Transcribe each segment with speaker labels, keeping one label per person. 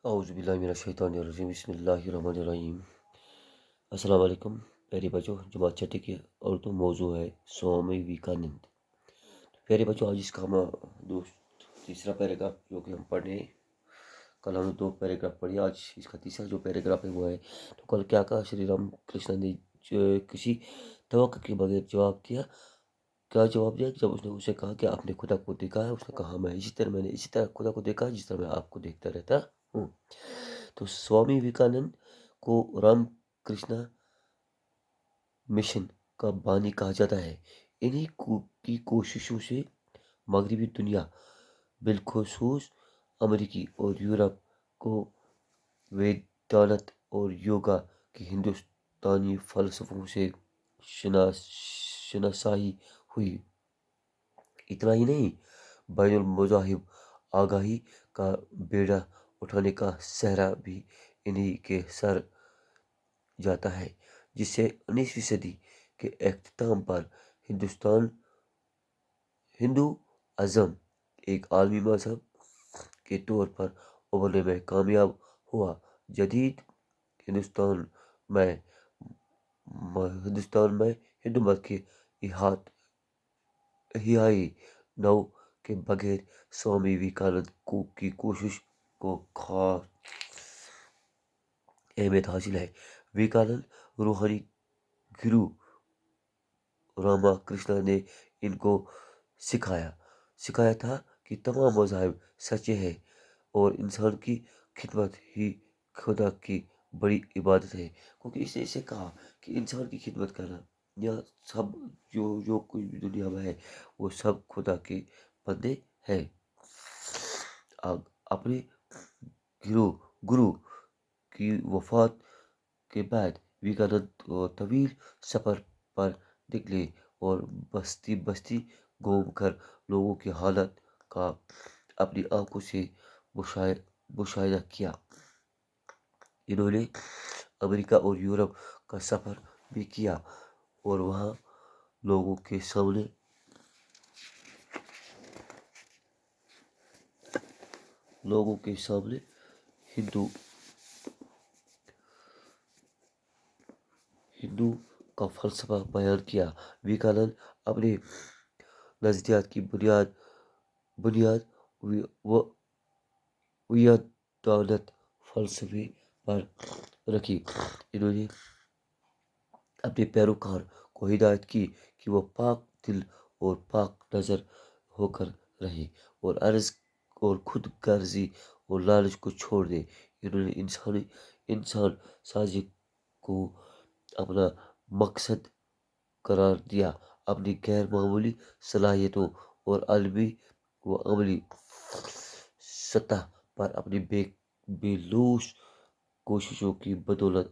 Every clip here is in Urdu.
Speaker 1: اعوذ باللہ من الشیطان الرجیم بسم اللہ الرحمن الرحیم۔ السلام علیکم پیارے بچوں، جماعت چھٹی کی اردو موضوع ہے سوامی ویویکانند۔ پیارے بچوں، آج اس کا ہم تیسرا پیراگراف جو کہ ہم پڑھنے، کل ہم نے 2 پیراگراف پڑھی، آج اس کا تیسرا جو پیراگراف ہے وہ ہے۔ تو کل کیا کہا شری رام کرشن نے؟ کسی توقع کے بغیر جواب دیا۔ کیا جواب دیا؟ جب اس نے اسے کہا کہ آپ نے خدا کو دیکھا ہے، اس نے کہا میں نے اسی طرح خدا کو دیکھا جس طرح میں آپ کو دیکھتا رہتا ہوں۔ تو سوامی ویویکانند کو رام کرشنا مشن کا بانی کہا جاتا ہے۔ انہی کی کوششوں سے مغربی دنیا، بالخصوص امریکی اور یورپ کو ویدانت اور یوگا کے ہندوستانی فلسفوں سے شناسائی ہوئی۔ اتنا ہی نہیں، بین المذاہب آگاہی کا بیڑا اٹھانے کا سہرا بھی انہی کے سر جاتا ہے، جس سے 19ویں صدی کے اختتام پر ہندوازم ایک عالمی مذہب کے طور پر ابھرنے میں کامیاب ہوا۔ جدید ہندوستان میں ہندو مت کے احیائی نو کے بغیر سوامی ویویکانند کی کوشش کو خاص اہمیت حاصل ہے۔ ویویکانند روحانی گرو راما کرشنا نے ان کو سکھایا تھا کہ تمام مذاہب سچے ہیں اور انسان کی خدمت ہی خدا کی بڑی عبادت ہے۔ کیونکہ اس نے اسے کہا کہ انسان کی خدمت کرنا، یا سب جو کچھ بھی دنیا میں ہے وہ سب خدا کے بندے ہیں۔ اپنے گرو کی وفات کے بعد ویویکانند طویل سفر پر نکلے اور بستی بستی گھوم کر لوگوں کی حالت کا اپنی آنکھوں سے مشاہدہ کیا۔ انہوں نے امریکہ اور یورپ کا سفر بھی کیا اور وہاں لوگوں کے سامنے ہندو کا فلسفہ بیان کیا۔ ویویکانند اپنے نظریات کی بنیاد ویدانت فلسفے پر رکھی۔ انہوں نے اپنے پیروکار کو ہدایت کی کہ وہ پاک دل اور پاک نظر ہو کر رہیں اور خود غرضی اور لالچ کو چھوڑ دیں۔ انہوں نے انسان سازی کو اپنا مقصد قرار دیا، اپنی غیر معمولی صلاحیتوں اور علمی و عملی سطح پر اپنی بے لوث کوششوں کی بدولت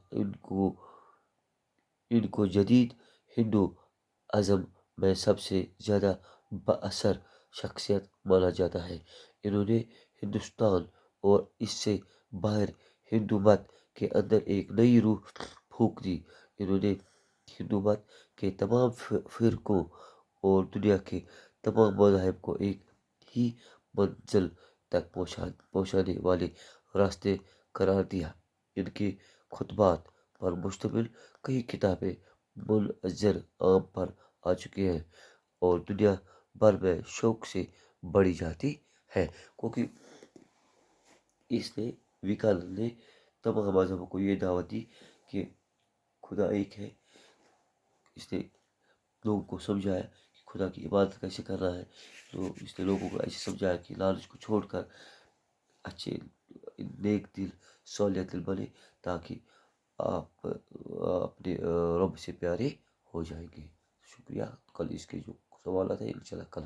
Speaker 1: ان کو جدید ہندو ازم میں سب سے زیادہ بااثر شخصیت مانا جاتا ہے۔ انہوں نے ہندوستان اور اس سے باہر ہندو مت کے اندر ایک نئی روح پھونک دی۔ انہوں نے ہندو مت کے تمام فرقوں اور دنیا کے تمام مذاہب کو ایک ہی منزل تک پہنچانے والے راستے قرار دیا۔ ان کے خطبات پر مشتمل کئی کتابیں منظر عام پر آ چکی ہیں اور دنیا بھر میں شوق سے پڑھی جاتی ہیں، کیونکہ ویویکانند نے تمام مذہبوں کو یہ دعوت دی کہ خدا ایک ہے۔ اس نے لوگوں کو سمجھایا کہ خدا کی عبادت کیسے کرنا ہے۔ تو اس نے لوگوں کو ایسے سمجھایا کہ لالچ کو چھوڑ کر اچھے نیک دل صالح دل بنے، تاکہ آپ اپنے رب سے پیارے ہو جائیں گے۔ شکریہ۔ کل اس کے جو سوالات ہیں انشاءاللہ کل